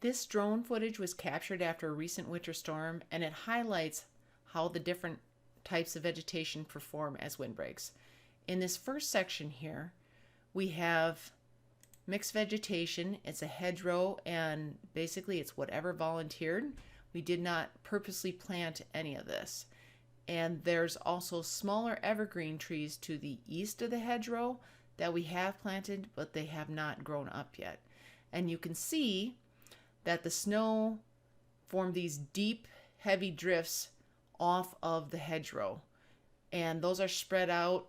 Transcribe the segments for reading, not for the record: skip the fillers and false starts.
This drone footage was captured after a recent winter storm, and it highlights how the different types of vegetation perform as windbreaks. In this first section here, we have mixed vegetation. It's a hedgerow, and basically it's whatever volunteered. We did not purposely plant any of this. And there's also smaller evergreen trees to the east of the hedgerow that we have planted, but they have not grown up yet. And you can see that the snow formed these deep, heavy drifts off of the hedgerow. And those are spread out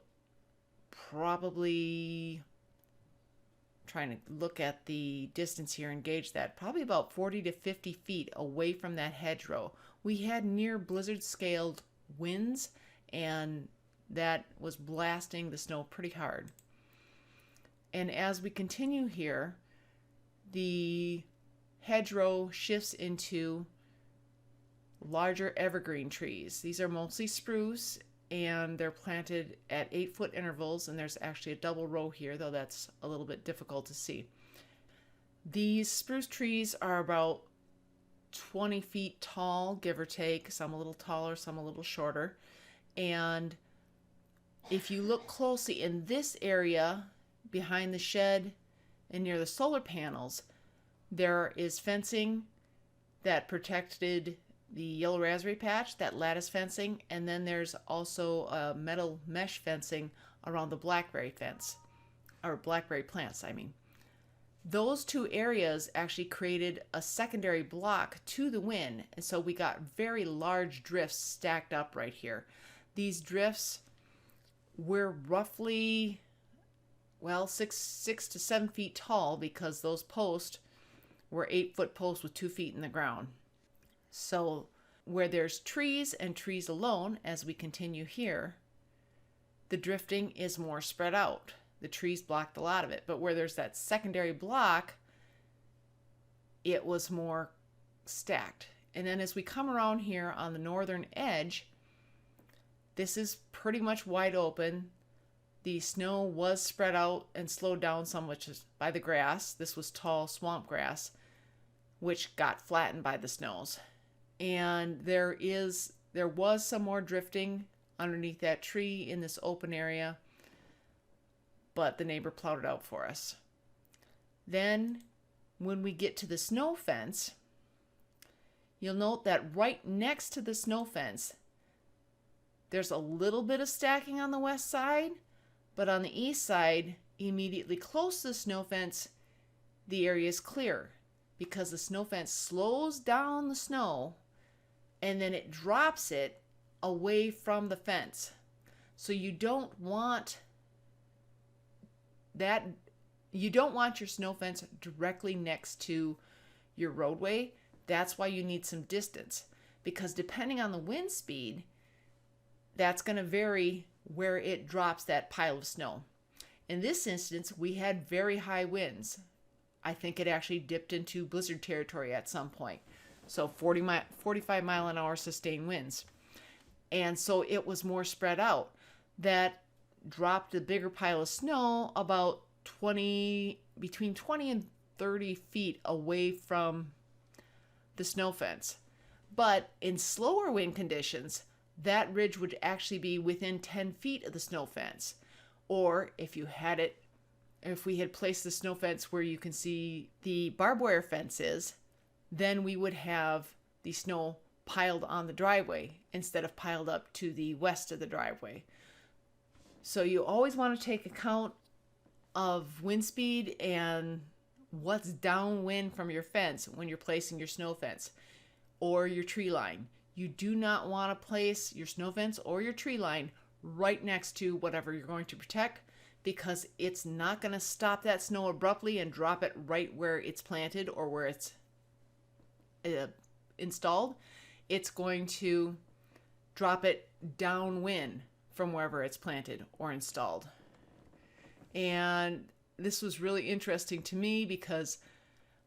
probably, trying to look at the distance here and gauge that, probably about 40 to 50 feet away from that hedgerow. We had near blizzard scaled winds, and that was blasting the snow pretty hard. And as we continue here, the hedgerow shifts into larger evergreen trees. These are mostly spruce, and they're planted at 8-foot intervals, and there's actually a double row here, though that's a little bit difficult to see. These spruce trees are about 20 feet tall, give or take, some a little taller, some a little shorter. And if you look closely in this area behind the shed and near the solar panels, there is fencing that protected the yellow raspberry patch, that lattice fencing, and then there's also a metal mesh fencing around the blackberry fence, or blackberry plants, I mean. Those two areas actually created a secondary block to the wind, and so we got very large drifts stacked up right here. These drifts were roughly, well, 6 to 7 feet tall, because those posts were 8-foot posts with 2 feet in the ground. So where there's trees and trees alone, as we continue here, the drifting is more spread out. The trees blocked a lot of it, but where there's that secondary block, it was more stacked. And then as we come around here on the northern edge, this is pretty much wide open. The snow was spread out and slowed down some, which is by the grass. This was tall swamp grass, which got flattened by the snows. And there was some more drifting underneath that tree in this open area, but the neighbor plowed it out for us. Then when we get to the snow fence, you'll note that right next to the snow fence, there's a little bit of stacking on the west side, but on the east side, immediately close to the snow fence, the area is clear, because the snow fence slows down the snow and then it drops it away from the fence. So you don't want your snow fence directly next to your roadway. That's why you need some distance, because depending on the wind speed, that's going to vary where it drops that pile of snow. In this instance, we had very high winds. I think it actually dipped into blizzard territory at some point. So 45 mile an hour sustained winds. And so it was more spread out. That dropped a bigger pile of snow about between 20 and 30 feet away from the snow fence. But in slower wind conditions, that ridge would actually be within 10 feet of the snow fence. Or if we had placed the snow fence where you can see the barbed wire fence is, then we would have the snow piled on the driveway instead of piled up to the west of the driveway. So you always want to take account of wind speed and what's downwind from your fence when you're placing your snow fence or your tree line. You do not want to place your snow fence or your tree line right next to whatever you're going to protect, because it's not going to stop that snow abruptly and drop it right where it's planted or where it's installed. It's going to drop it downwind from wherever it's planted or installed. And this was really interesting to me because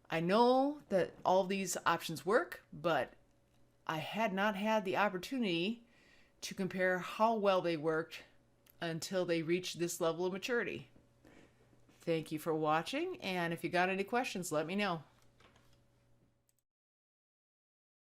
I know that all these options work, but I had not had the opportunity to compare how well they worked until they reached this level of maturity. Thank you for watching, and if you got any questions, let me know.